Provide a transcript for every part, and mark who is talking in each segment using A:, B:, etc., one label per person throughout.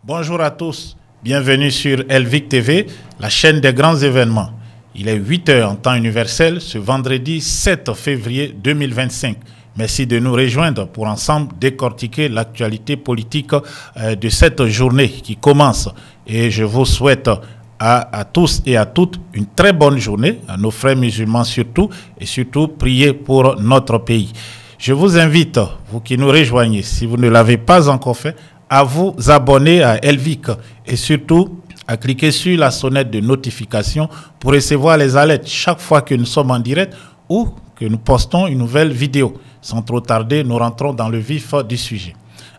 A: Bonjour à tous, bienvenue sur Elvic TV, la chaîne des grands événements. Il est 8 h en temps universel ce vendredi 7 février 2025. Merci de nous rejoindre pour ensemble décortiquer l'actualité politique de cette journée qui commence. Et je vous souhaite à tous et à toutes une très bonne journée, à nos frères musulmans surtout, et surtout prier pour notre pays. Je vous invite, vous qui nous rejoignez, si vous ne l'avez pas encore fait, à vous abonner à Elvic et surtout à cliquer sur la sonnette de notification pour recevoir les alertes chaque fois que nous sommes en direct ou que nous postons une nouvelle vidéo. Sans trop tarder, nous rentrons dans le vif du sujet.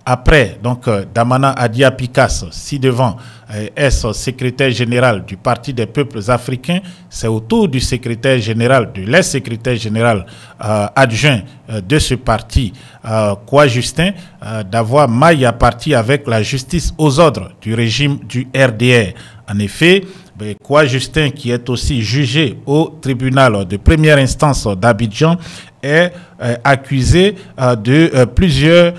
A: Après, donc, Damana Adia Pikas, ci-devant, secrétaire général du Parti des peuples africains, c'est au tour du secrétaire général, de l'ex-secrétaire général adjoint de ce parti, Kwa Justin, d'avoir maille à partie avec la justice aux ordres du régime du RDR. En effet, Kwa Justin, qui est aussi jugé au tribunal de première instance d'Abidjan, est accusé de plusieurs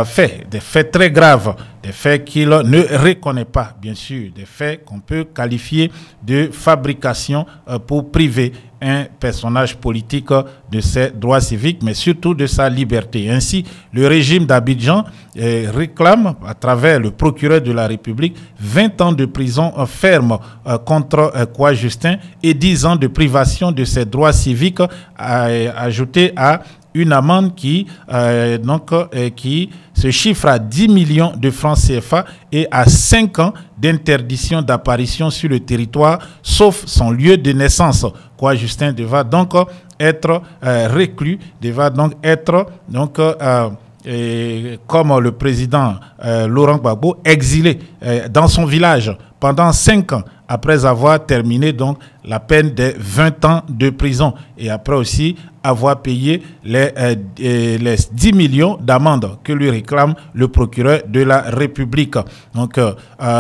A: faits, des faits très graves, des faits qu'il ne reconnaît pas, bien sûr, des faits qu'on peut qualifier de fabrication pour priver un personnage politique de ses droits civiques, mais surtout de sa liberté. Ainsi, le régime d'Abidjan réclame, à travers le procureur de la République, 20 ans de prison ferme contre Kwa Justin et 10 ans de privation de ses droits civiques, ajoutés à une amende qui se chiffre à 10 millions de francs CFA et à 5 ans d'interdiction d'apparition sur le territoire, sauf son lieu de naissance. Kwa Justin devra donc être reclus, devra donc être comme le président Laurent Gbagbo, exilé dans son village pendant 5 ans après avoir terminé donc la peine de 20 ans de prison et après aussi avoir payé les 10 millions d'amende que lui réclame le procureur de la République. Donc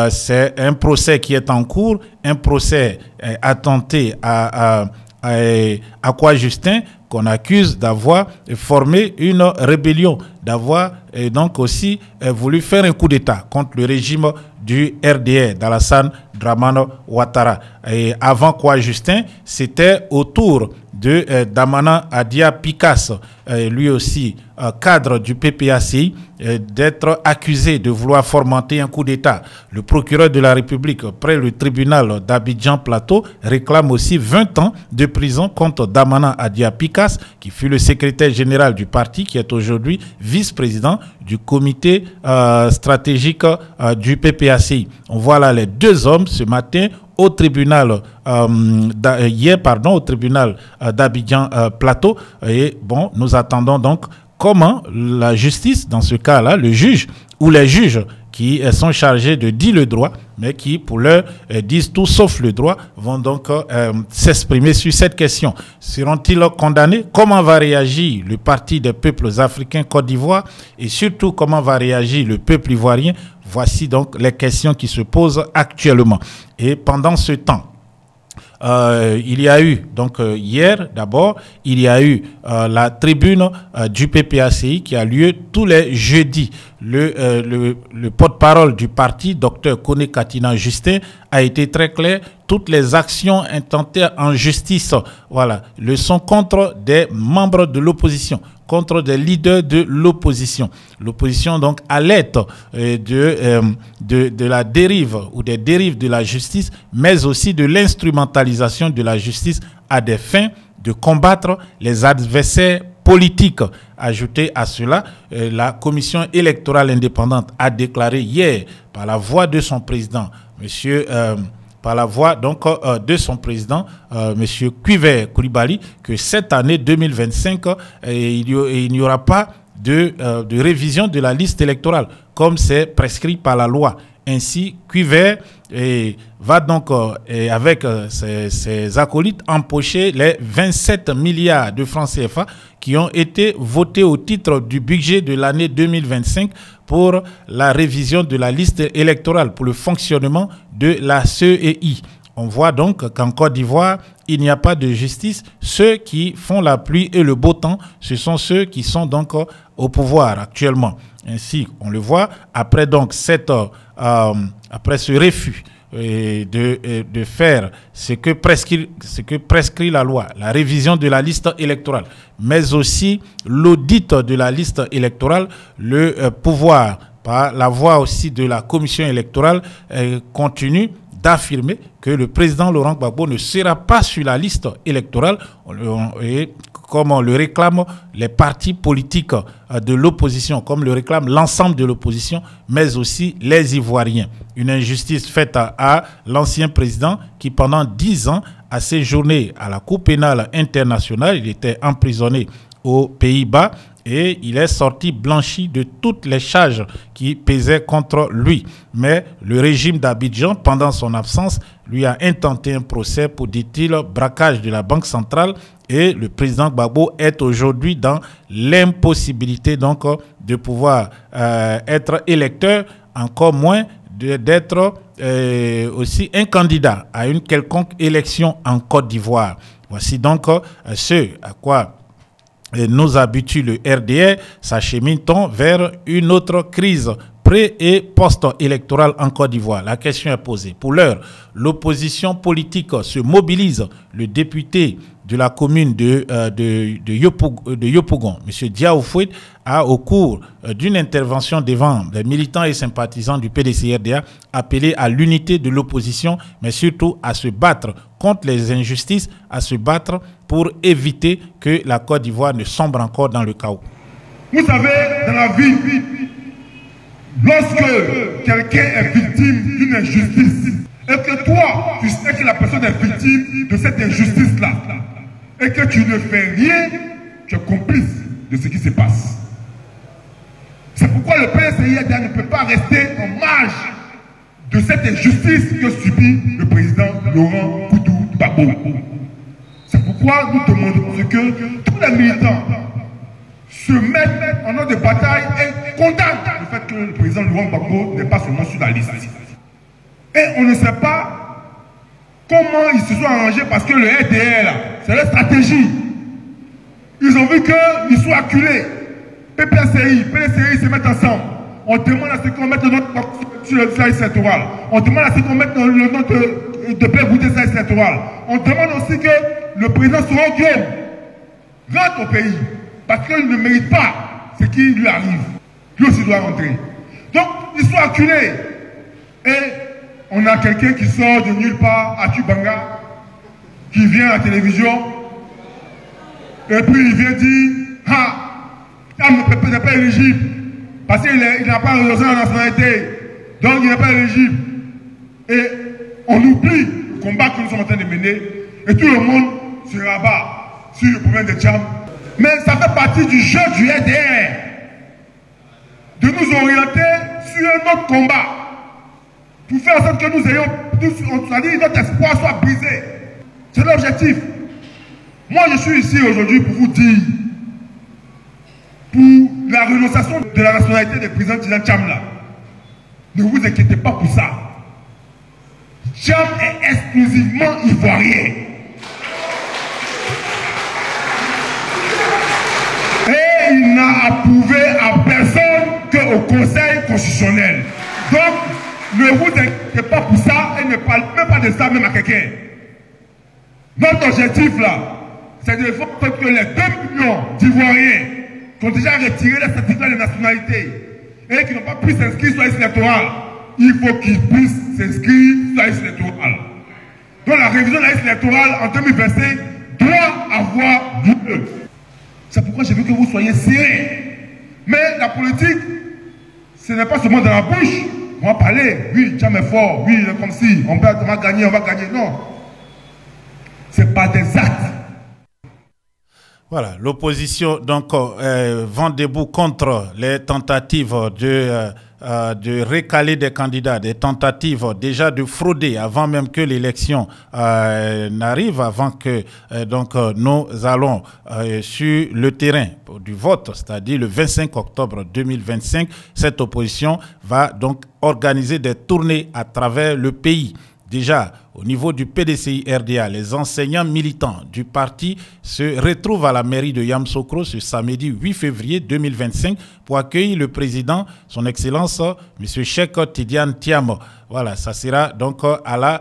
A: c'est un procès qui est en cours, un procès attenté à Kwa Justin, qu'on accuse d'avoir formé une rébellion, d'avoir donc aussi voulu faire un coup d'État contre le régime du RDR, d'Alassane Dramane Ouattara. Et avant Kwa Justin, c'était au tour de Damana Adia Pikas, lui aussi cadre du PPACI, d'être accusé de vouloir fomenter un coup d'État. Le procureur de la République, près le tribunal d'Abidjan Plateau, réclame aussi 20 ans de prison contre Damana Adia Pikas, qui fut le secrétaire général du parti, qui est aujourd'hui vice-président du comité stratégique du PPACI. On voit là les deux hommes ce matin au tribunal au tribunal d'Abidjan Plateau. Et bon, nous attendons donc comment la justice, dans ce cas-là, le juge ou les juges qui sont chargés de dire le droit, mais qui pour l'heure disent tout sauf le droit, vont donc s'exprimer sur cette question. Seront-ils condamnés? Comment va réagir le Parti des peuples africains Côte d'Ivoire et surtout comment va réagir le peuple ivoirien? Voici donc les questions qui se posent actuellement. Et pendant ce temps, il y a eu, donc hier d'abord, il y a eu la tribune du PPACI qui a lieu tous les jeudis. Le porte-parole du parti, Dr Kone Katina Justin, a été très clair. Toutes les actions intentées en justice, voilà, le sont contre des membres de l'opposition, contre des leaders de l'opposition. L'opposition donc alerte de la dérive ou des dérives de la justice, mais aussi de l'instrumentalisation de la justice à des fins de combattre les adversaires politiques. Ajouté à cela, la commission électorale indépendante a déclaré hier par la voix de son président, monsieur Cuiver Koulibaly, que cette année 2025, il n'y aura pas de révision de la liste électorale, comme c'est prescrit par la loi. Ainsi, Cuiver va donc, avec ses acolytes, empocher les 27 milliards de francs CFA qui ont été votés au titre du budget de l'année 2025 pour la révision de la liste électorale, pour le fonctionnement de la CEI. On voit donc qu'en Côte d'Ivoire, il n'y a pas de justice. Ceux qui font la pluie et le beau temps, ce sont ceux qui sont donc au pouvoir actuellement. Ainsi, on le voit, après donc après ce refus de faire ce que prescrit la loi, la révision de la liste électorale, mais aussi l'audit de la liste électorale, le pouvoir, par la voix aussi de la commission électorale, continue d'affirmer que le président Laurent Gbagbo ne sera pas sur la liste électorale, et comme on le réclame les partis politiques de l'opposition, comme le réclame l'ensemble de l'opposition, mais aussi les Ivoiriens. Une injustice faite à l'ancien président qui, pendant 10 ans, a séjourné à la Cour pénale internationale. Il était emprisonné aux Pays-Bas et il est sorti blanchi de toutes les charges qui pesaient contre lui. Mais le régime d'Abidjan, pendant son absence, lui a intenté un procès pour, dit-il, braquage de la Banque centrale, et le président Gbagbo est aujourd'hui dans l'impossibilité donc de pouvoir être électeur, encore moins d'être aussi un candidat à une quelconque élection en Côte d'Ivoire. Voici donc ce à quoi nous habitue le RDR, s'achemine-t-on vers une autre crise pré- et post-électorale en Côte d'Ivoire? La question est posée. Pour l'heure, l'opposition politique se mobilise. Le député de la commune de Yopougon, M. Diao Fouet, a, au cours d'une intervention devant les militants et sympathisants du PDC-RDA, appelé à l'unité de l'opposition, mais surtout à se battre contre les injustices, à se battre pour éviter que la Côte d'Ivoire ne sombre encore dans le chaos.
B: Vous savez, dans la vie, lorsque quelqu'un est victime d'une injustice, et que toi, tu sais que la personne est victime de cette injustice-là, et que tu ne fais rien, tu es complice de ce qui se passe. C'est pourquoi le PDC-RDA ne peut pas rester en marge de cette injustice que subit le président Laurent Gbagbo. C'est pourquoi nous demandons que tous les militants se mettent en ordre de bataille et condamnent le fait que le président Laurent Gbagbo n'est pas seulement sur la liste. Et on ne sait pas comment ils se sont arrangés, parce que le RDR, c'est leur stratégie. Ils ont vu qu'ils sont acculés. PPCI se mettent ensemble. On demande à ce qu'on mette le nom sur le service électoral. On demande à ce qu'on mette le nom de Blaise Goudé sur le service électoral. On demande aussi que le président Soro Guillaume rentre au pays, parce qu'il ne mérite pas ce qui lui arrive. Lui aussi doit rentrer. Donc, ils sont acculés. Et on a quelqu'un qui sort de nulle part, Atu Banga, qui vient à la télévision, et puis il vient dire, ah, Tam n'est pas éligible, parce qu'il n'a pas renoncé à la nationalité, donc il n'est pas éligible. Et on oublie le combat que nous sommes en train de mener, et tout le monde se rabat sur le problème des Tcham. Mais ça fait partie du jeu du RDR, de nous orienter sur un autre combat, pour faire en sorte que nous ayons, notre espoir soit brisé. C'est l'objectif. Moi, je suis ici aujourd'hui pour vous dire, pour la renonciation de la nationalité des présidents Dylan Tcham là, ne vous inquiétez pas pour ça. Tcham est exclusivement ivoirien. Et il n'a approuvé à personne qu'au Conseil constitutionnel. Donc, ne vous inquiétez pas pour ça et ne parlez même pas de ça même à quelqu'un. Notre objectif là, c'est de faire que les 2 millions d'Ivoiriens qui ont déjà retiré les certificats de nationalité et qui n'ont pas pu s'inscrire sur la liste électorale, il faut qu'ils puissent s'inscrire sur la liste électorale. Donc la révision de la liste électorale en 2025 doit avoir lieu. C'est pourquoi je veux que vous soyez sérieux. Mais la politique, ce n'est pas seulement dans la bouche. On va parler, oui, Tcham est fort, oui, il est comme si, on va gagner, on va gagner. Non. C'est pas des actes.
A: Voilà, l'opposition donc vend debout contre les tentatives de récaler des candidats, des tentatives déjà de frauder avant même que l'élection n'arrive, avant que donc nous allons sur le terrain du vote, c'est-à-dire le 25 octobre 2025. Cette opposition va donc organiser des tournées à travers le pays. Déjà, Au niveau du PDCI RDA, les enseignants militants du parti se retrouvent à la mairie de Yamoussoukro ce samedi 8 février 2025 pour accueillir le président, son Excellence, M. Cheikh Tidiane Thiam. Voilà, ça sera donc à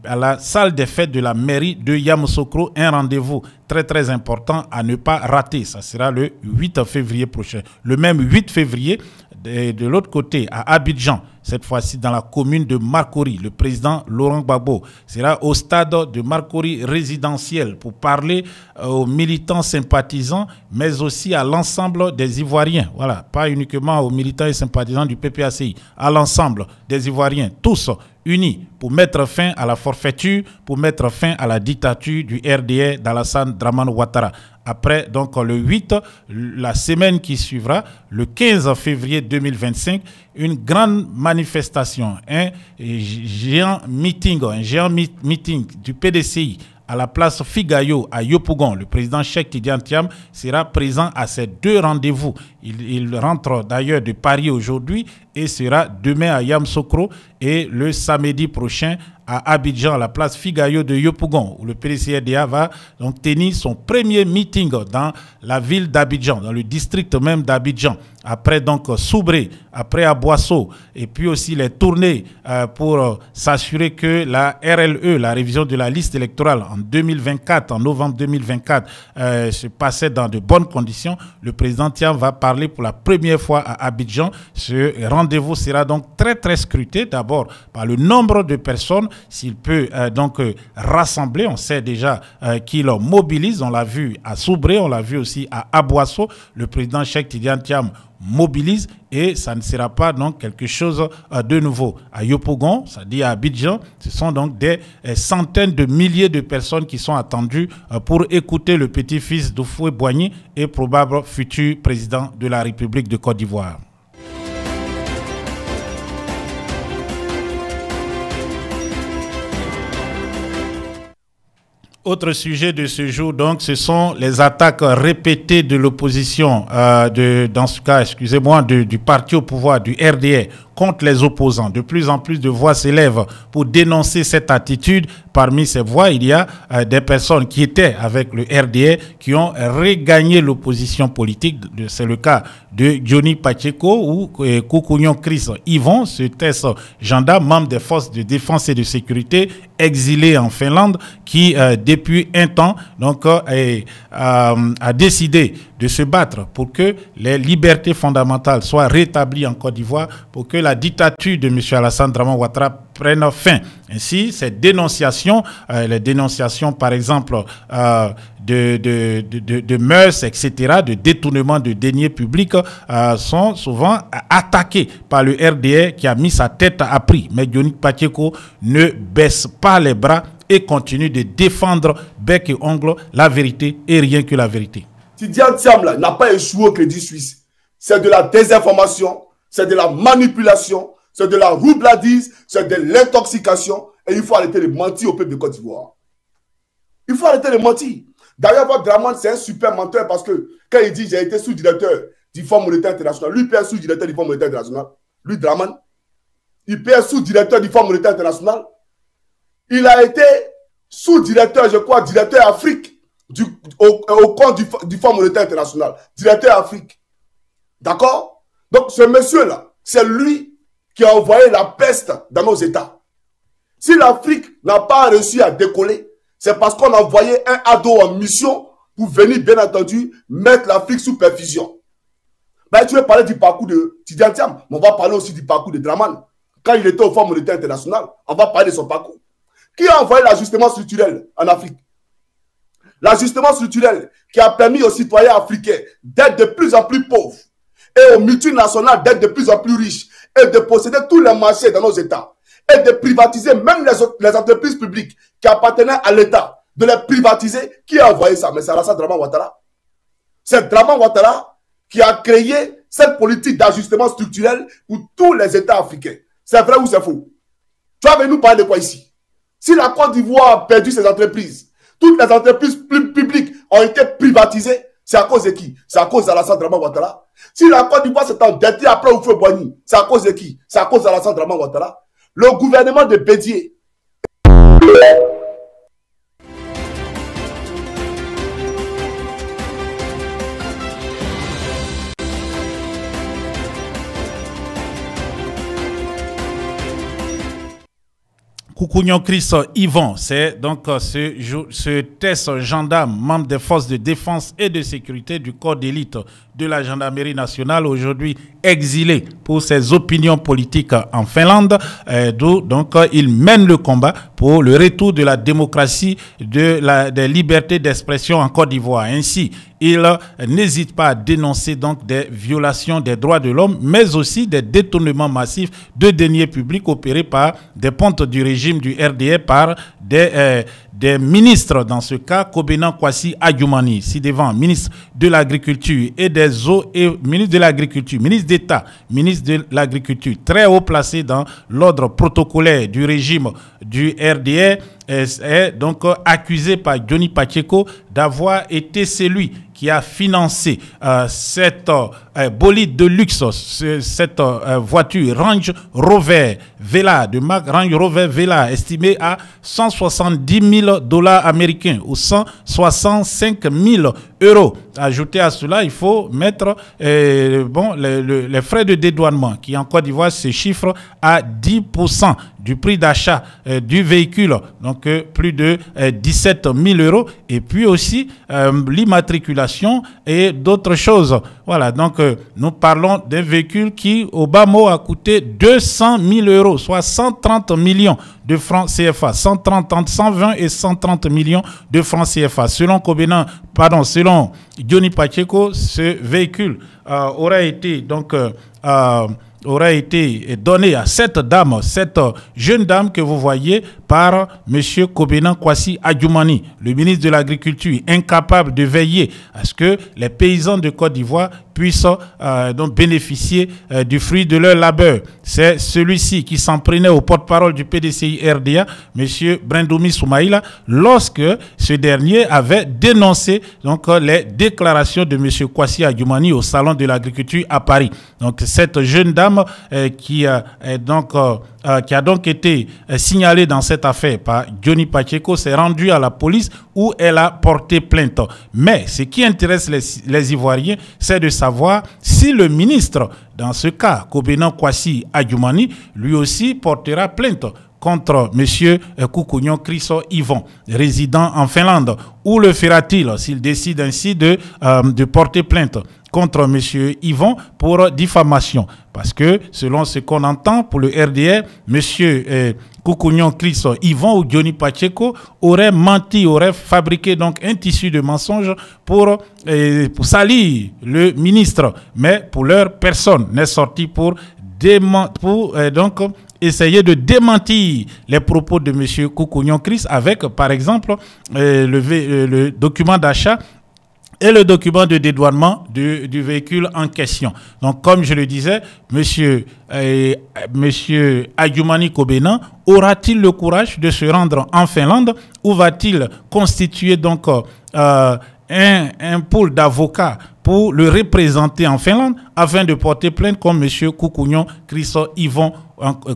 A: la salle des fêtes de la mairie de Yamoussoukro, un rendez-vous très important à ne pas rater. Ça sera le 8 février prochain. Le même 8 février, de l'autre côté, à Abidjan, cette fois-ci dans la commune de Marcory, le président Laurent Gbagbo sera au stade de Marcory résidentiel pour parler aux militants sympathisants, mais aussi à l'ensemble des Ivoiriens. Voilà, pas uniquement aux militants et sympathisants du PPACI, à l'ensemble des Ivoiriens, tous unis pour mettre fin à la forfaiture, pour mettre fin à la dictature du RDA d'Alassane Dramane Ouattara. Après, donc, le 8, la semaine qui suivra, le 15 février 2025, une grande manifestation, un géant meeting du PDCI à la place Figayo à Yopougon. Le président Cheikh Tidiane Thiam sera présent à ces deux rendez-vous. Il rentre d'ailleurs de Paris aujourd'hui et sera demain à Yamoussoukro et le samedi prochain à Abidjan, à la place Figayo de Yopougon, où le PDCRDA va donc tenir son premier meeting dans la ville d'Abidjan, dans le district même d'Abidjan. Après donc Soubré, après Aboisseau, et puis aussi les tournées pour s'assurer que la RLE, la révision de la liste électorale en 2024, en novembre 2024, se passait dans de bonnes conditions. Le président Thiam va parler pour la première fois à Abidjan. Ce rendez-vous sera donc très scruté, d'abord par le nombre de personnes, s'il peut donc rassembler. On sait déjà qu'il mobilise, on l'a vu à Soubré, on l'a vu aussi à Aboisseau. Le président Cheikh Tidiane Thiam mobilise et ça ne sera pas donc quelque chose de nouveau. À Yopougon, c'est-à-dire à Abidjan, ce sont donc des centaines de milliers de personnes qui sont attendues pour écouter le petit-fils d'Houphouët-Boigny et probable futur président de la République de Côte d'Ivoire. Autre sujet de ce jour, donc, ce sont les attaques répétées de l'opposition, dans ce cas, excusez-moi, du parti au pouvoir, du RDA, contre les opposants. De plus en plus de voix s'élèvent pour dénoncer cette attitude. Parmi ces voix, il y a des personnes qui étaient avec le RDA, qui ont regagné l'opposition politique. C'est le cas de Johnny Pacheco ou Koukounion Chris Yvon, ce test gendarme, membre des forces de défense et de sécurité, exilé en Finlande, qui depuis un temps donc, a décidé de se battre pour que les libertés fondamentales soient rétablies en Côte d'Ivoire, pour que la dictature de M. Alassane Dramane Ouattara prenne fin. Ainsi, ces dénonciations, les dénonciations par exemple de mœurs, etc., de détournement de deniers publics, sont souvent attaquées par le RDA qui a mis sa tête à prix. Mais Johnny Pacheco ne baisse pas les bras et continue de défendre bec et ongle la vérité et rien que la vérité.
C: Tidiane Thiam n'a pas échoué au Crédit Suisse. C'est de la désinformation, c'est de la manipulation, c'est de la roubladise, c'est de l'intoxication. Et il faut arrêter de mentir au peuple de Côte d'Ivoire. Il faut arrêter de mentir. D'ailleurs, votre Dramane, c'est un super menteur parce que quand il dit j'ai été sous-directeur du Fonds monétaire international, lui peut être sous-directeur du Fonds monétaire international. Lui, Dramane, il peut être sous-directeur du Fonds monétaire international. Il a été sous-directeur, je crois, directeur Afrique au compte du Fonds monétaire international. Directeur Afrique. D'accord? Donc, ce monsieur-là, c'est lui qui a envoyé la peste dans nos États. Si l'Afrique n'a pas réussi à décoller, c'est parce qu'on a envoyé un ado en mission pour venir, bien entendu, mettre l'Afrique sous perfusion. Ben, tu veux parler du parcours de Tidiane Thiam, mais on va parler aussi du parcours de Dramane. Quand il était au Fonds monétaire international, on va parler de son parcours. Qui a envoyé l'ajustement structurel en Afrique? L'ajustement structurel qui a permis aux citoyens africains d'être de plus en plus pauvres et aux multinationales d'être de plus en plus riches et de posséder tous les marchés dans nos États et de privatiser même les entreprises publiques qui appartenaient à l'État, de les privatiser. Qui a envoyé ça? Mais c'est Alassane Dramane Ouattara. C'est Dramane Ouattara qui a créé cette politique d'ajustement structurel pour tous les États africains. C'est vrai ou c'est faux? Tu vas venir nous parler de quoi ici? Si la Côte d'Ivoire a perdu ses entreprises, toutes les entreprises publiques ont été privatisées, c'est à cause de qui? C'est à cause d'Alassane Dramane Ouattara. Si la Côte d'Ivoire s'est endettée après Houphouët-Boigny, c'est à cause de qui? C'est à cause d'Alassane Dramane Ouattara. Le gouvernement de Bédié
A: Koukounion Chris Yvon, c'est donc ce test gendarme, membre des forces de défense et de sécurité du corps d'élite de la gendarmerie nationale, aujourd'hui exilé pour ses opinions politiques en Finlande, d'où donc il mène le combat pour le retour de la démocratie, des libertés d'expression en Côte d'Ivoire. Ainsi, il n'hésite pas à dénoncer donc des violations des droits de l'homme, mais aussi des détournements massifs de deniers publics opérés par des pontes du régime du RDA par des ministres, dans ce cas, Kobenan Kwasi Adjoumani, ci-devant, ministre de l'Agriculture et des Eaux et ministre de l'Agriculture, ministre d'État, ministre de l'Agriculture, très haut placé dans l'ordre protocolaire du régime du RDA, est donc accusé par Johnny Pacheco d'avoir été celui qui a financé cette bolide de luxe, cette voiture Range Rover Vela, de marque Range Rover Vela, estimée à 170 000 $ américains ou 165 000 €. Ajouté à cela, il faut mettre les frais de dédouanement qui en Côte d'Ivoire se chiffrent à 10% du prix d'achat du véhicule, donc plus de 17 000 €, et puis aussi l'immatriculation et d'autres choses. Voilà, donc nous parlons d'un véhicule qui au bas mot a coûté 200 000 €, soit 130 millions de francs CFA, 120 et 130 millions de francs CFA. Selon selon Johnny Pacheco, ce véhicule aurait été donné à cette jeune dame que vous voyez par M. Kobenan Kwasi Adjoumani, le ministre de l'Agriculture, incapable de veiller à ce que les paysans de Côte d'Ivoire puissent donc bénéficier du fruit de leur labeur. C'est celui-ci qui s'en prenait au porte-parole du PDCI RDA, M. Brendoumi Soumaïla, lorsque ce dernier avait dénoncé donc les déclarations de M. Kwasi Adjoumani au Salon de l'Agriculture à Paris. Donc cette jeune dame qui a donc été signalée dans cette affaire par Johnny Pacheco s'est rendue à la police où elle a porté plainte. Mais ce qui intéresse les Ivoiriens, c'est de savoir si le ministre, dans ce cas, Kobenan Kwasi Adjoumani, lui aussi portera plainte contre M. Koukounion Chris Yvon, résident en Finlande. Où le fera-t-il s'il décide ainsi de porter plainte contre M. Yvon pour diffamation? Parce que selon ce qu'on entend pour le RDR, M. Koukounion Chris Yvon ou Johnny Pacheco aurait menti, aurait fabriqué donc un tissu de mensonges pour salir le ministre, mais pour leur personne n'est sorti pour essayer de démentir les propos de M. Koukounion Chris avec, par exemple, le document d'achat et le document de dédouanement du véhicule en question. Donc, comme je le disais, monsieur Adjoumani Kobenan aura-t-il le courage de se rendre en Finlande ou va-t-il constituer donc un pool d'avocats pour le représenter en Finlande afin de porter plainte comme M. Koukounion Chris Yvon,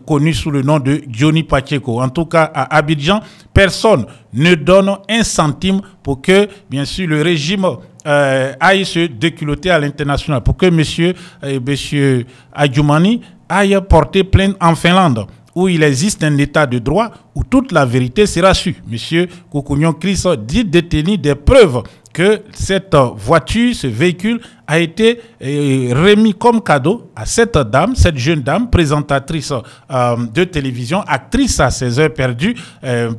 A: connu sous le nom de Johnny Pacheco. En tout cas, à Abidjan, personne ne donne un centime pour que, bien sûr, le régime aille se déculotter à l'international, pour que M. Adjoumani aille porter plainte en Finlande, où il existe un état de droit, où toute la vérité sera sue. M. Koukounion Chris dit détenir des preuves que cette voiture, ce véhicule a été remis comme cadeau à cette dame, cette jeune dame, présentatrice de télévision, actrice à ses heures perdues,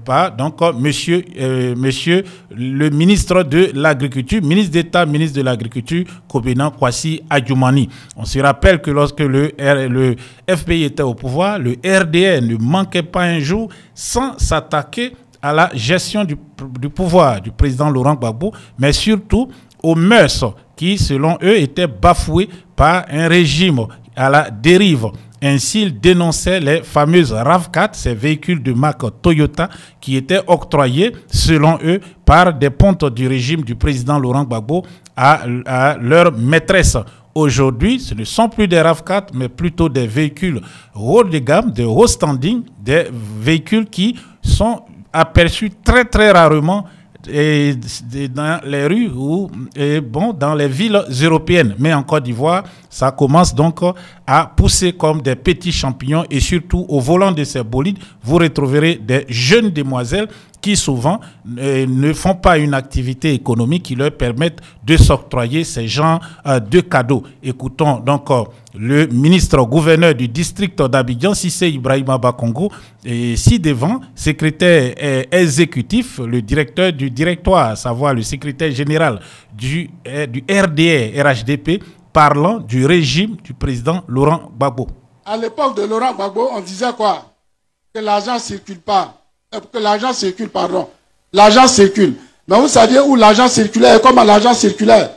A: par donc monsieur le ministre de l'Agriculture, ministre d'État, ministre de l'Agriculture, Kobenan Kwasi Adjoumani. On se rappelle que lorsque le FPI était au pouvoir, le RDR ne manquait pas un jour sans s'attaquer à la gestion du pouvoir du président Laurent Gbagbo, mais surtout aux mœurs qui, selon eux, étaient bafouées par un régime à la dérive. Ainsi, ils dénonçaient les fameuses RAV4, ces véhicules de marque Toyota qui étaient octroyés, selon eux, par des pontes du régime du président Laurent Gbagbo à leur maîtresse. Aujourd'hui, ce ne sont plus des RAV4, mais plutôt des véhicules haut de gamme, de haut standing, des véhicules qui sont aperçus très très rarement dans les rues ou dans les villes européennes. Mais en Côte d'Ivoire, ça commence donc à pousser comme des petits champignons, et surtout au volant de ces bolides, vous retrouverez des jeunes demoiselles qui souvent ne font pas une activité économique qui leur permette de s'octroyer ces genres de cadeaux. Écoutons donc le ministre-gouverneur du district d'Abidjan, Cissé Ibrahima Bakongo, et ci-devant, secrétaire exécutif, le directeur du directoire, à savoir le secrétaire général du RDR, RHDP, parlant du régime du président Laurent Gbagbo.
D: À l'époque de Laurent Gbagbo, on disait quoi? Que l'argent ne circule pas. Que l'argent circule, pardon. L'argent circule. Mais vous saviez où l'argent circulait et comment l'argent circulait?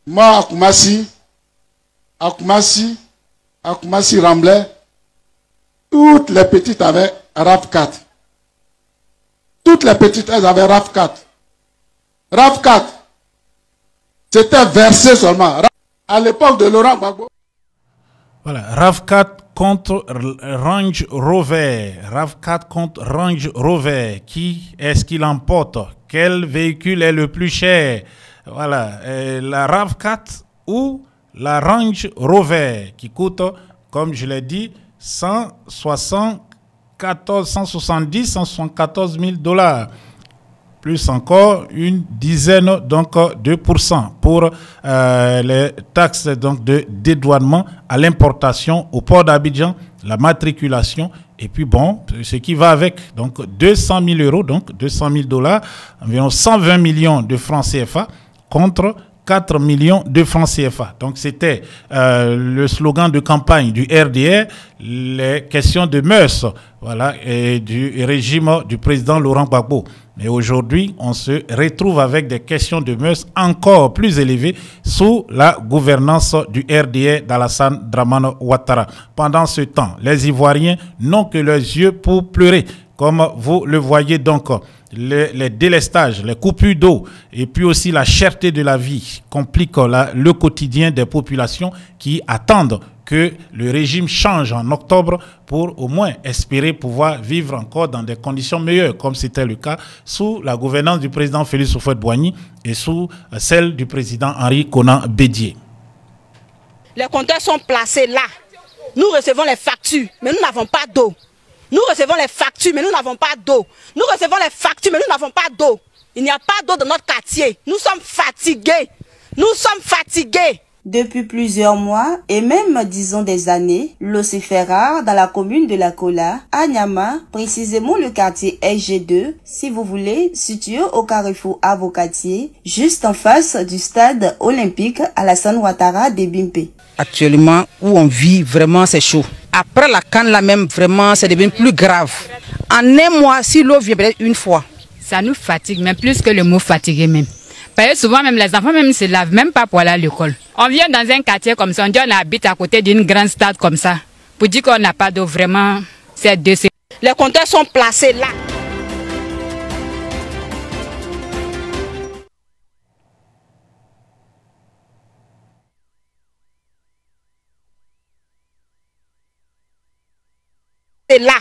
D: Moi, à Koumassi Ramblais, toutes les petites avaient RAV4. Toutes les petites, elles avaient RAV4. RAV4, c'était versé seulement. À l'époque de Laurent Gbagbo.
A: Voilà, RAV4 contre Range Rover. RAV4 contre Range Rover. Qui est-ce qui l'emporte? Quel véhicule est le plus cher? Voilà, la RAV4 ou la Range Rover qui coûte, comme je l'ai dit, 174 000 $. Plus encore une dizaine donc de % pour les taxes donc de dédouanement à l'importation au port d'Abidjan, la matriculation et puis bon, ce qui va avec, donc 200 000 €, donc 200 000 $, environ 120 millions de francs CFA contre 4 millions de francs CFA. Donc c'était le slogan de campagne du RDR, les questions de mœurs, voilà, et du régime du président Laurent Gbagbo. Mais aujourd'hui, on se retrouve avec des questions de mœurs encore plus élevées sous la gouvernance du RDR d'Alassane Dramane Ouattara. Pendant ce temps, les Ivoiriens n'ont que leurs yeux pour pleurer. Comme vous le voyez donc, les délestages, les coupures d'eau et puis aussi la cherté de la vie compliquent le quotidien des populations qui attendent que le régime change en octobre pour au moins espérer pouvoir vivre encore dans des conditions meilleures, comme c'était le cas sous la gouvernance du président Félix Houphouët-Boigny et sous celle du président Henri Konan Bédié.
E: Les compteurs sont placés là. Nous recevons les factures, mais nous n'avons pas d'eau. Nous recevons les factures, mais nous n'avons pas d'eau. Nous recevons les factures, mais nous n'avons pas d'eau. Il n'y a pas d'eau dans notre quartier. Nous sommes fatigués. Nous sommes fatigués.
F: Depuis plusieurs mois et même disons des années, l'eau se fait rare dans la commune de La Kola, à Niama, précisément le quartier SG2, si vous voulez, situé au carrefour Avocatier, juste en face du stade olympique Alassane Ouattara de Bimpe.
G: Actuellement, où on vit, vraiment c'est chaud. Après la canne là même, vraiment c'est devenu plus grave. En un mois, si l'eau vient peut-être une fois.
H: Ça nous fatigue, mais plus que le mot fatigué même. Parce que souvent même les enfants même ne se lavent même pas pour aller à l'école. On vient dans un quartier comme ça, on dit on habite à côté d'une grande stade comme ça. Pour dire qu'on n'a pas d'eau, vraiment, c'est deux.
E: Les compteurs sont placés là. C'est là.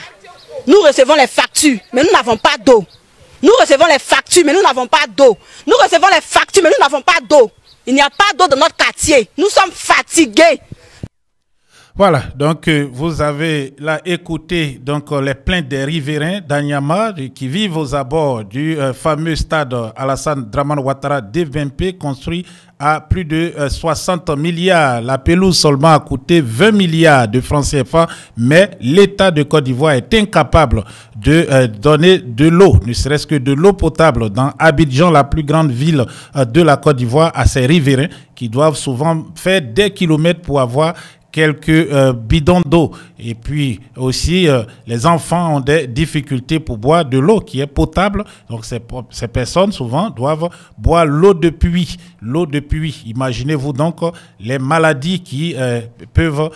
E: Nous recevons les factures, mais nous n'avons pas d'eau. Nous recevons les factures, mais nous n'avons pas d'eau. Nous recevons les factures, mais nous n'avons pas d'eau. Il n'y a pas d'eau dans notre quartier. Nous sommes fatigués.
A: Voilà, donc vous avez là écouté donc les plaintes des riverains d'Anyama qui vivent aux abords du fameux stade Alassane Dramane Ouattara DVMP construit à plus de 60 milliards. La pelouse seulement a coûté 20 milliards de francs CFA, mais l'État de Côte d'Ivoire est incapable de donner de l'eau, ne serait-ce que de l'eau potable dans Abidjan, la plus grande ville de la Côte d'Ivoire, à ses riverains qui doivent souvent faire des kilomètres pour avoir quelques bidons d'eau. Et puis aussi, les enfants ont des difficultés pour boire de l'eau qui est potable. Donc ces personnes souvent doivent boire l'eau de pluie. L'eau de pluie. Imaginez-vous donc les maladies qui peuvent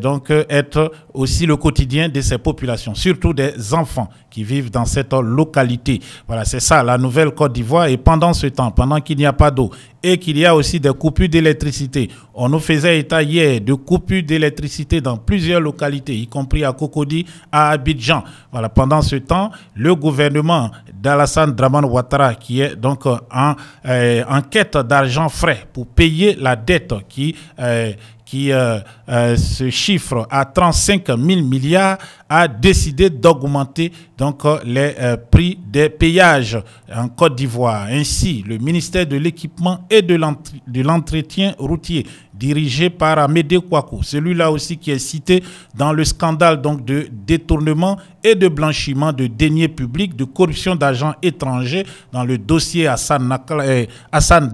A: donc être aussi le quotidien de ces populations, surtout des enfants qui vivent dans cette localité. Voilà, c'est ça la nouvelle Côte d'Ivoire. Et pendant ce temps, pendant qu'il n'y a pas d'eau et qu'il y a aussi des coupures d'électricité. On nous faisait état hier de coupures d'électricité dans plusieurs localités, y compris à Cocody, à Abidjan. Voilà, pendant ce temps, le gouvernement d'Alassane Dramane Ouattara, qui est donc en quête d'argent frais pour payer la dette qui se chiffre à 35 000 milliards, a décidé d'augmenter donc les prix des péages en Côte d'Ivoire. Ainsi, le ministère de l'Équipement et de l'Entretien routier, dirigé par Amédée Kouakou, celui-là aussi qui est cité dans le scandale donc de détournement et de blanchiment de deniers publics, de corruption d'argent étranger dans le dossier Hassan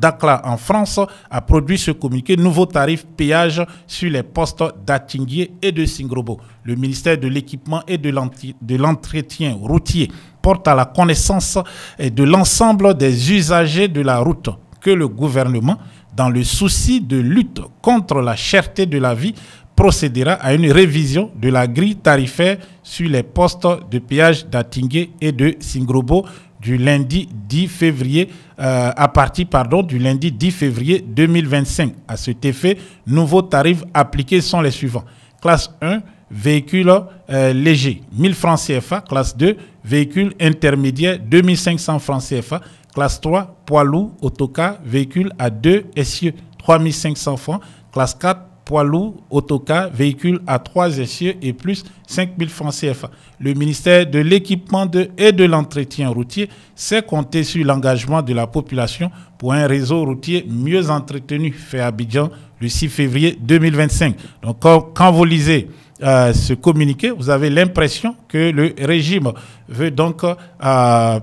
A: Dakla en France, a produit ce communiqué: nouveau tarif péage sur les postes d'Atinguié et de Singrobo. Le ministère de l'Équipement et de l'Entretien routier porte à la connaissance de l'ensemble des usagers de la route que le gouvernement, dans le souci de lutte contre la cherté de la vie, procédera à une révision de la grille tarifaire sur les postes de péage d'Atingué et de Singrobo du lundi 10 février, à partir du lundi 10 février 2025. À cet effet, nouveaux tarifs appliqués sont les suivants. Classe 1, véhicule léger, 1000 francs CFA. Classe 2, véhicule intermédiaire, 2500 francs CFA. Classe 3, poids lourd, autocar, véhicule à 2 essieux, 3500 francs. Classe 4, poids lourd, autocar, véhicule à 3 essieux et plus 5000 francs CFA. Le ministère de l'Équipement et de l'Entretien routier sait compter sur l'engagement de la population pour un réseau routier mieux entretenu, fait à Abidjan le 6 février 2025. Donc quand vous lisez ce communiqué, vous avez l'impression que le régime veut donc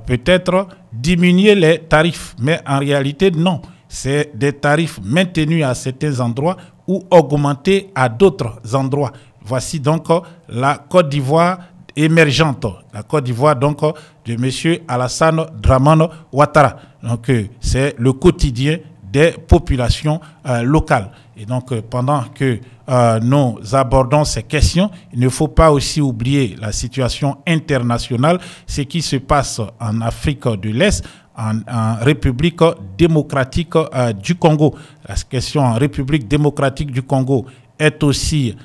A: peut-être diminuer les tarifs, mais en réalité non. C'est des tarifs maintenus à certains endroits ou augmentés à d'autres endroits. Voici donc la Côte d'Ivoire émergente, la Côte d'Ivoire donc de M. Alassane Dramane Ouattara. Donc c'est le quotidien des populations locales. Et donc pendant que nous abordons ces questions, il ne faut pas aussi oublier la situation internationale, ce qui se passe en Afrique de l'Est, en République démocratique du Congo. La question en République démocratique du Congo est aussi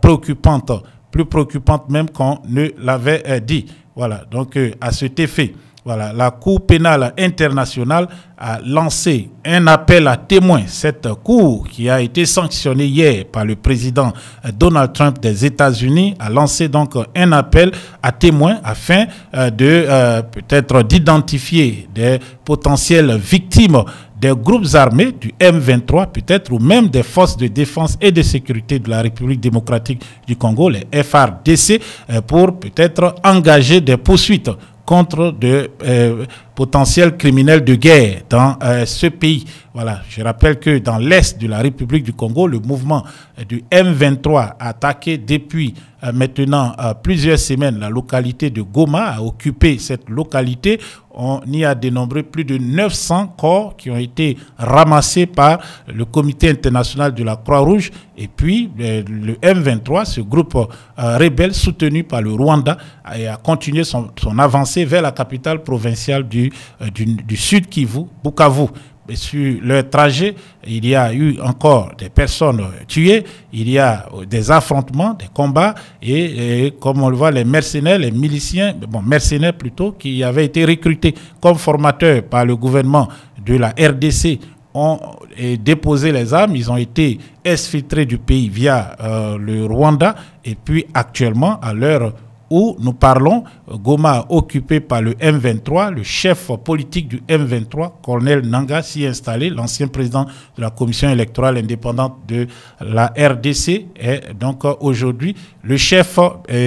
A: préoccupante, plus préoccupante même qu'on ne l'avait dit. Voilà, donc à cet effet, voilà, la Cour pénale internationale a lancé un appel à témoins. Cette Cour, qui a été sanctionnée hier par le président Donald Trump des États-Unis, a lancé donc un appel à témoins afin de peut-être d'identifier des potentielles victimes des groupes armés du M23 peut-être, ou même des forces de défense et de sécurité de la République démocratique du Congo, les FARDC, pour peut-être engager des poursuites contre de potentiels criminels de guerre dans ce pays. Voilà, je rappelle que dans l'est de la République du Congo, le mouvement du M23 a attaqué depuis maintenant plusieurs semaines la localité de Goma, a occupé cette localité. On y a dénombré plus de 900 corps qui ont été ramassés par le Comité international de la Croix-Rouge. Et puis, le M23, ce groupe rebelle soutenu par le Rwanda, a continué son avancée vers la capitale provinciale du Sud Kivu, Bukavu. Et sur leur trajet, il y a eu encore des personnes tuées, il y a des affrontements, des combats, et comme on le voit, les mercenaires, les miliciens, mercenaires plutôt, qui avaient été recrutés comme formateurs par le gouvernement de la RDC, ont déposé les armes, ils ont été exfiltrés du pays via le Rwanda, et puis actuellement, à l'heure où nous parlons, Goma occupé par le M23, le chef politique du M23, Colonel Nanga, s'y est installé, l'ancien président de la commission électorale indépendante de la RDC, est donc aujourd'hui le chef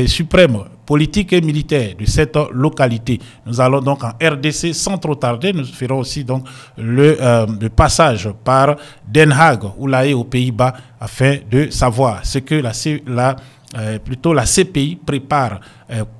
A: suprême politique et militaire de cette localité. Nous allons donc en RDC sans trop tarder. Nous ferons aussi donc le passage par Den Haag ou La Haye aux Pays-Bas afin de savoir ce que la CPI prépare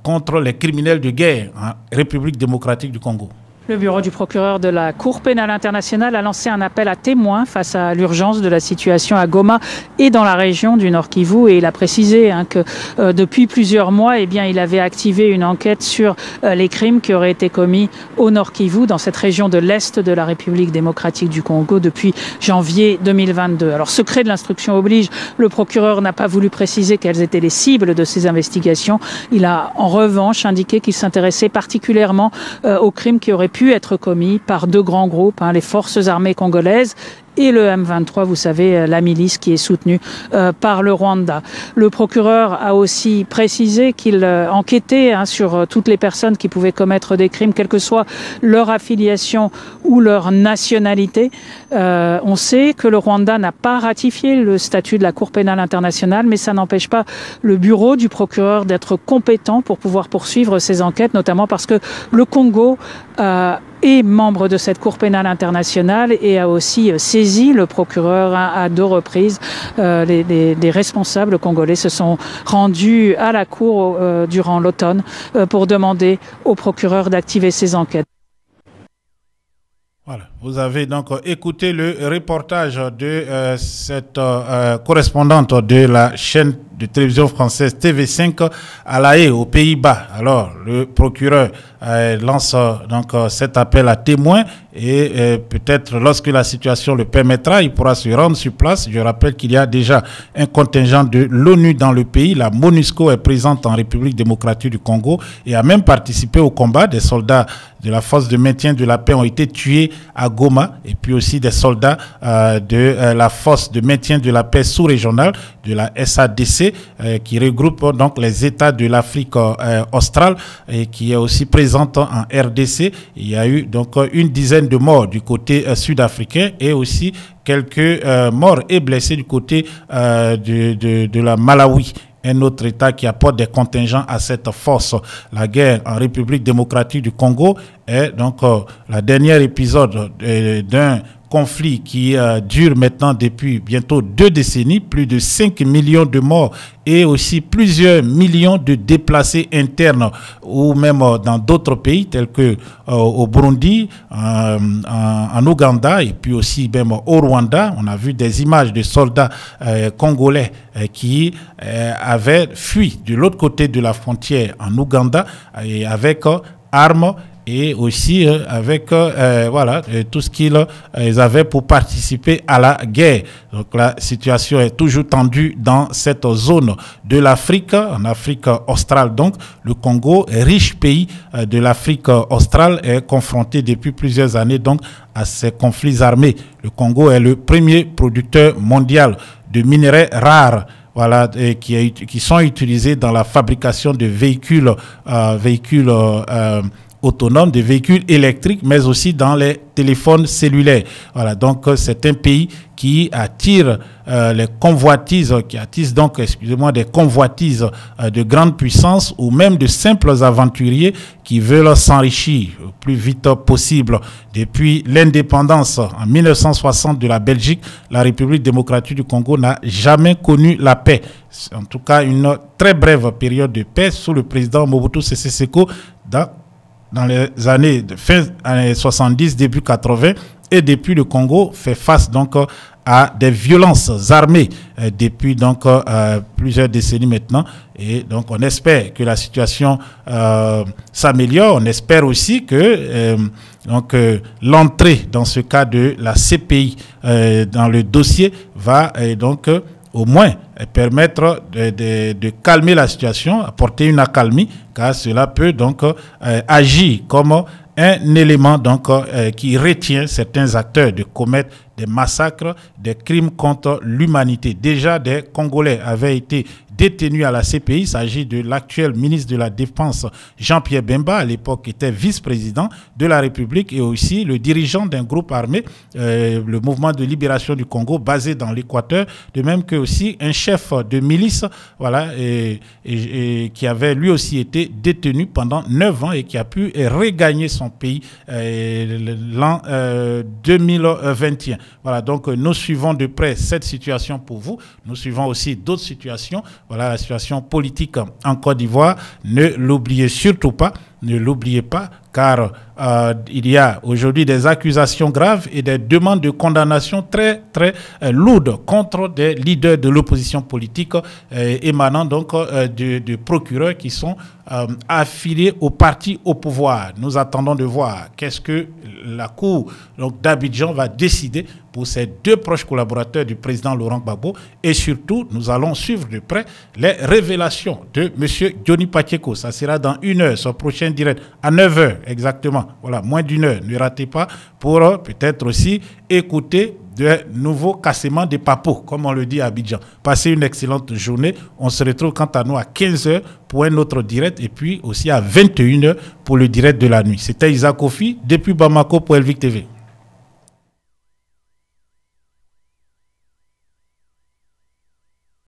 A: contre les criminels de guerre en République démocratique du Congo.
I: Le bureau du procureur de la Cour pénale internationale a lancé un appel à témoins face à l'urgence de la situation à Goma et dans la région du Nord Kivu. Et il a précisé que depuis plusieurs mois, il avait activé une enquête sur les crimes qui auraient été commis au Nord Kivu, dans cette région de l'Est de la République démocratique du Congo, depuis janvier 2022. Alors, secret de l'instruction oblige, le procureur n'a pas voulu préciser quelles étaient les cibles de ces investigations. Il a en revanche indiqué qu'il s'intéressait particulièrement aux crimes qui auraient pu être commis par deux grands groupes, les forces armées congolaises et le M23, vous savez, la milice qui est soutenue par le Rwanda. Le procureur a aussi précisé qu'il enquêtait sur toutes les personnes qui pouvaient commettre des crimes, quelle que soit leur affiliation ou leur nationalité. On sait que le Rwanda n'a pas ratifié le statut de la Cour pénale internationale, mais ça n'empêche pas le bureau du procureur d'être compétent pour pouvoir poursuivre ces enquêtes, notamment parce que le Congo est membre de cette Cour pénale internationale et a aussi saisi le procureur à deux reprises. Des responsables congolais se sont rendus à la Cour durant l'automne pour demander au procureur d'activer ces enquêtes.
A: Voilà, vous avez donc écouté le reportage de cette correspondante de la chaîne de télévision française TV5 à La Haye, aux Pays-Bas. Alors, le procureur lance donc cet appel à témoins et peut-être lorsque la situation le permettra, il pourra se rendre sur place. Je rappelle qu'il y a déjà un contingent de l'ONU dans le pays. La MONUSCO est présente en République démocratique du Congo et a même participé au combat. Des soldats de la force de maintien de la paix ont été tués à Goma, et puis aussi des soldats de la force de maintien de la paix sous-régionale de la SADC qui regroupe donc les États de l'Afrique australe et qui est aussi présente en RDC. Il y a eu donc une dizaine de morts du côté sud-africain et aussi quelques morts et blessés du côté de la Malawi. Un autre État qui apporte des contingents à cette force. La guerre en République démocratique du Congo est donc la dernière épisode d'un conflit qui dure maintenant depuis bientôt 2 décennies, plus de 5 millions de morts et aussi plusieurs millions de déplacés internes ou même dans d'autres pays tels que au Burundi, en Ouganda et puis aussi même au Rwanda. On a vu des images de soldats congolais qui avaient fui de l'autre côté de la frontière en Ouganda et avec armes et aussi avec tout ce qu'ils avaient pour participer à la guerre. Donc la situation est toujours tendue dans cette zone de l'Afrique, en Afrique australe. Donc le Congo, riche pays de l'Afrique australe, est confronté depuis plusieurs années donc à ces conflits armés. Le Congo est le premier producteur mondial de minerais rares. Voilà, qui sont utilisés dans la fabrication de véhicules autonomes, des véhicules électriques, mais aussi dans les téléphones cellulaires. Voilà, donc c'est un pays qui attire les convoitises, qui attise donc, des convoitises de grandes puissances ou même de simples aventuriers qui veulent s'enrichir le plus vite possible. Depuis l'indépendance en 1960 de la Belgique, la République démocratique du Congo n'a jamais connu la paix. En tout cas, une très brève période de paix sous le président Mobutu Sese Seko dans les années de fin années 70, début 80, et depuis le Congo fait face donc à des violences armées depuis donc plusieurs décennies maintenant, et donc on espère que la situation s'améliore. On espère aussi que l'entrée dans ce cas de la CPI dans le dossier va donc au moins permettre de calmer la situation, apporter une accalmie, car cela peut donc agir comme un élément donc qui retient certains acteurs de commettre des massacres, des crimes contre l'humanité. Déjà, des Congolais avaient été détenu à la CPI. Il s'agit de l'actuel ministre de la Défense, Jean-Pierre Bemba, à l'époque était vice-président de la République, et aussi le dirigeant d'un groupe armé, le mouvement de libération du Congo, basé dans l'Équateur, de même que aussi un chef de milice, voilà, et qui avait lui aussi été détenu pendant 9 ans et qui a pu regagner son pays l'an 2021. Voilà, donc nous suivons de près cette situation pour vous. Nous suivons aussi d'autres situations. Voilà la situation politique en Côte d'Ivoire. Ne l'oubliez surtout pas. ne l'oubliez pas, car il y a aujourd'hui des accusations graves et des demandes de condamnation très lourdes contre des leaders de l'opposition politique émanant donc de procureurs qui sont affiliés au parti au pouvoir. Nous attendons de voir qu'est-ce que la Cour d'Abidjan va décider pour ces deux proches collaborateurs du président Laurent Gbagbo, et surtout nous allons suivre de près les révélations de M. Johnny Pacheco. Ça sera dans 1 heure, son prochain direct, à 9 h exactement. Voilà, moins d'1 heure. Ne ratez pas pour peut-être aussi écouter de nouveaux cassements des papos, comme on le dit à Abidjan. Passez une excellente journée. On se retrouve quant à nous à 15 h pour un autre direct et puis aussi à 21 h pour le direct de la nuit. C'était Isaac Kofi depuis Bamako pour Elvic TV.